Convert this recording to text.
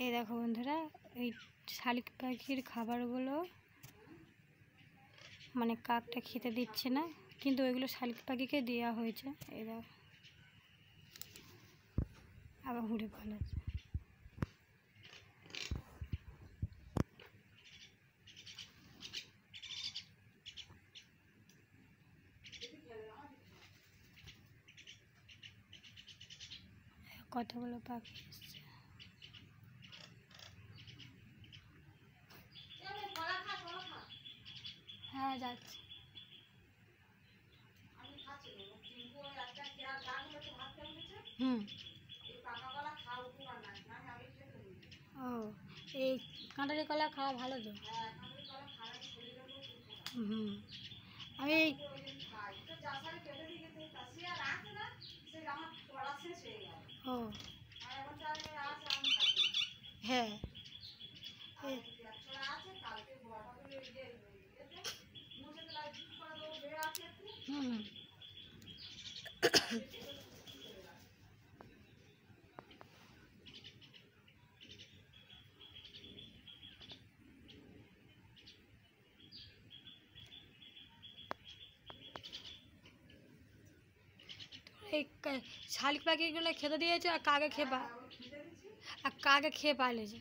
এই দেখো বন্ধুরা, এই শালিক পাখির খাবারগুলো মানে কাকটা খেতে দিচ্ছে না, কিন্তু ওইগুলো শালিক পাখিকে দেওয়া হয়েছে। এই দেখো আবার ঘুরে পালাচ্ছে। কতগুলো পাখি এসছে। হ্যাঁ যাচ্ছে। হুম, ও এই কাঁঠালি কলা খাওয়া ভালো তো। হুম, আমি ও হ্যাঁ হুম এই শালিক পাখিগুলো খেতে দিয়েছে আর কাকে খেয়ে পালিয়েছে।